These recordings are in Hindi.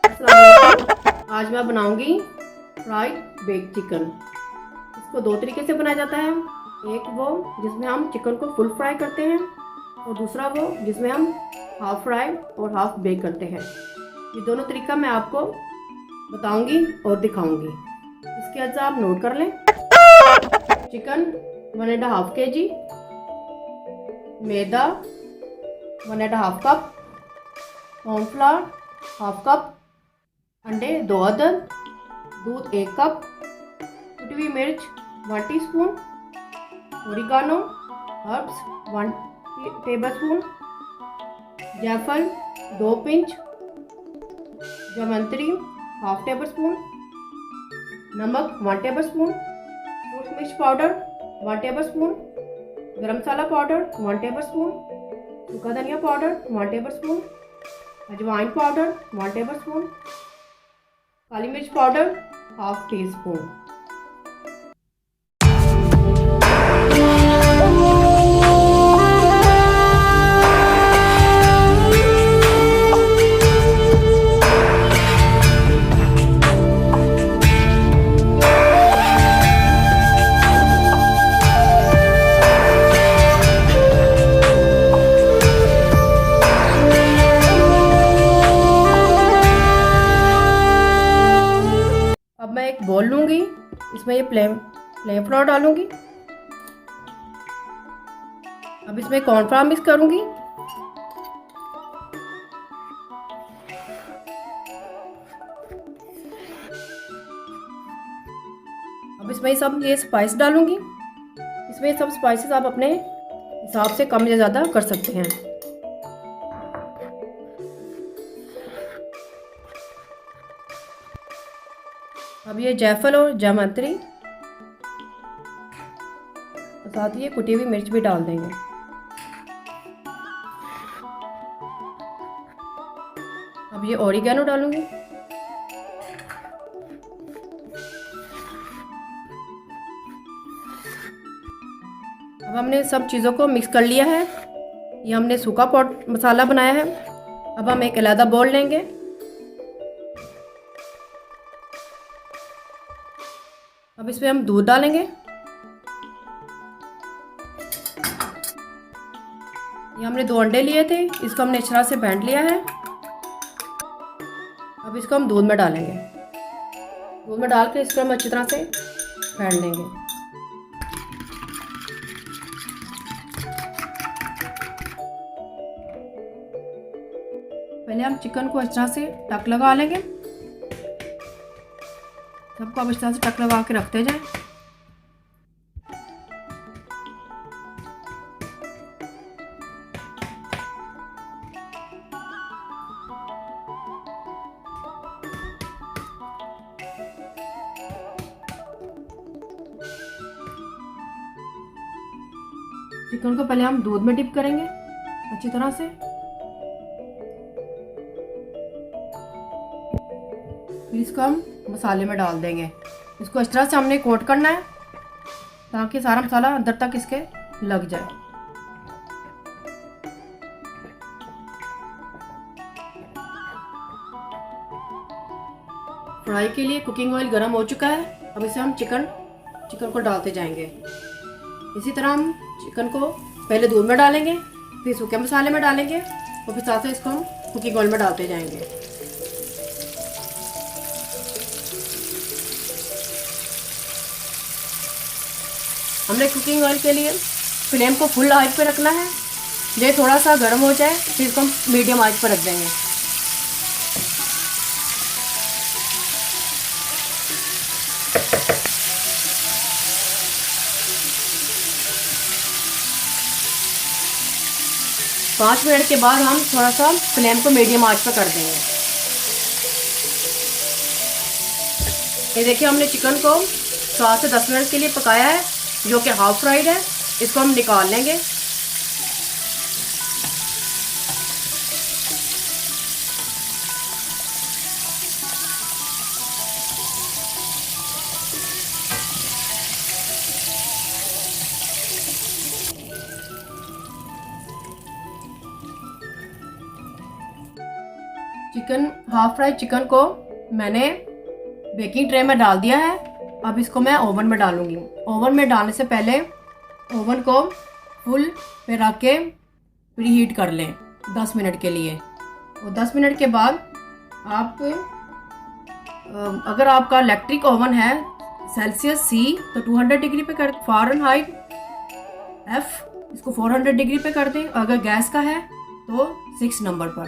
अस्सलाम वालेकुम। आज मैं बनाऊंगी फ्राइड बेक चिकन। इसको दो तरीके से बनाया जाता है। एक वो जिसमें हम चिकन को फुल फ्राई करते हैं और दूसरा वो जिसमें हम हाफ फ्राई और हाफ बेक करते हैं। ये दोनों तरीका मैं आपको बताऊंगी और दिखाऊंगी। इसके अज्जा आप नोट कर लें। चिकन 1.5 kg, मैदा 1.5 कप, कॉर्नफ्लावर हाफ कप, अंडे 2 अदद, दूध 1 कप, कुटी हुई मिर्च 1 टीस्पून, ओरिगानो हर्ब्स 1 टेबलस्पून, जायफल 2 पिंच, जावित्री हाफ टेबलस्पून, नमक 1 टेबलस्पून, सूरज मिर्च पाउडर 1 टेबलस्पून, गरम मसाला पाउडर 1 टेबलस्पून, सूखा धनिया पाउडर 1 टेबलस्पून, अजवाइन पाउडर 1 टेबलस्पून, काली मिर्च पाउडर हाफ टी स्पून। अब मैं एक बोल लूंगी, इसमें ये प्लेन फ्लोर डालूंगी। अब इसमें कॉर्नफ्लावर मिक्स करूंगी। अब इसमें सब ये स्पाइस डालूंगी। इसमें सब स्पाइसेस आप अपने हिसाब से कम या ज़्यादा कर सकते हैं। अब ये जायफल और जावित्री साथ ही ये कुटी हुई मिर्च भी डाल देंगे। अब ये ओरिगेनो डालूंगी। अब हमने सब चीज़ों को मिक्स कर लिया है। ये हमने सूखा पॉट मसाला बनाया है। अब हम एक अलग बोल लेंगे। अब इसमें हम दूध डालेंगे। ये हमने 2 अंडे लिए थे, इसको हमने इस तरह से फेंट लिया है। अब इसको हम दूध में डालेंगे। दूध में डाल के इसको हम अच्छी तरह से फेंट लेंगे। पहले हम चिकन को इस तरह से टक लगा लेंगे। सबको अब इस तरह से टक लगा के रखते जाएं। चिकन को पहले हम दूध में डिप करेंगे अच्छी तरह से। फिर इसको हम मसाले में डाल देंगे। इसको इस तरह से हमने कोट करना है ताकि सारा मसाला अंदर तक इसके लग जाए। फ्राई के लिए कुकिंग ऑयल गर्म हो चुका है। अब इसे हम चिकन को डालते जाएंगे। इसी तरह हम चिकन को पहले दूध में डालेंगे, फिर सूखे मसाले में डालेंगे और फिर साथ में इसको हम कुकिंग ऑयल में डालते जाएंगे। हमने कुकिंग ऑयल के लिए फ्लेम को फुल आंच पर रखना है। ये थोड़ा सा गर्म हो जाए फिर इसको हम मीडियम आंच पर रख देंगे। पाँच मिनट के बाद हम थोड़ा सा फ्लेम को मीडियम आंच पर कर देंगे। ये देखिए हमने चिकन को 7 से 10 मिनट के लिए पकाया है, जो कि हाफ फ्राइड है। इसको हम निकाल लेंगे। हाफ फ्राई चिकन को मैंने बेकिंग ट्रे में डाल दिया है। अब इसको मैं ओवन में डालूंगी। ओवन में डालने से पहले ओवन को फुल पे रख के प्री हीट कर लें 10 मिनट के लिए। और 10 मिनट के बाद आप अगर आपका इलेक्ट्रिक ओवन है सेल्सियस C तो 200 डिग्री पे कर, फ़ारेनहाइट F इसको 400 डिग्री पे कर दें। अगर गैस का है तो 6 नंबर पर।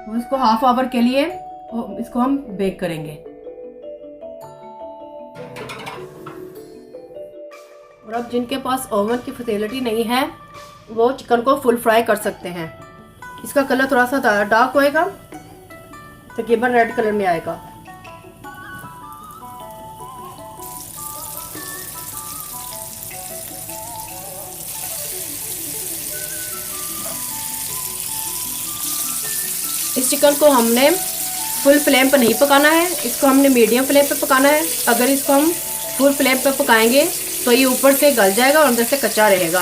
तो इसको हाफ आवर के लिए इसको हम बेक करेंगे। और अब जिनके पास ओवन की फैसिलिटी नहीं है वो चिकन को फुल फ्राई कर सकते हैं। इसका कलर थोड़ा सा डार्क होएगा, तकरीबन रेड कलर में आएगा। इस चिकन को हमने फुल फ्लेम पर नहीं पकाना है, इसको हमने मीडियम फ्लेम पे पकाना है। अगर इसको हम फुल फ्लेम पे पकाएंगे तो ये ऊपर से गल जाएगा और अंदर से कच्चा रहेगा,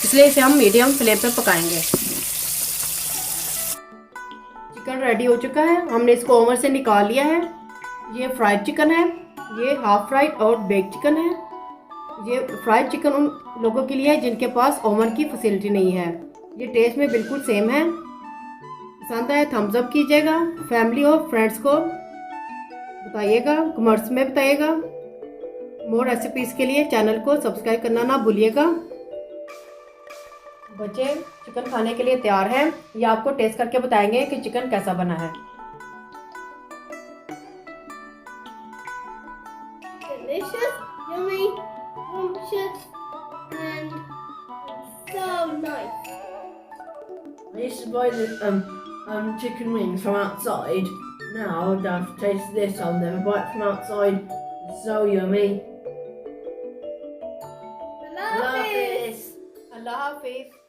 इसलिए इसे हम मीडियम फ्लेम पे पकाएंगे। चिकन रेडी हो चुका है, हमने इसको ओवन से निकाल लिया है। ये फ्राइड चिकन है, ये हाफ फ्राइड और बेक चिकन है। ये फ्राइड चिकन उन लोगों के लिए है जिनके पास ओवन की फैसिलिटी नहीं है। ये टेस्ट में बिल्कुल सेम है। पसंद आए थम्स अप कीजिएगा, फैमिली और फ्रेंड्स को बताइएगा, कमेंट्स में बताइएगा। मोर रेसिपीज़ के लिए चैनल को सब्सक्राइब करना ना भूलिएगा। बच्चे चिकन खाने के लिए तैयार हैं। ये आपको टेस्ट करके बताएंगे कि चिकन कैसा बना है। Delicious, yummy, scrumptious, and so nice. I used to buy the chicken wings from outside. Now I have to taste this. I'll never buy it from outside. It's so yummy. Allah Hafiz. अल्लाह हाफिज़।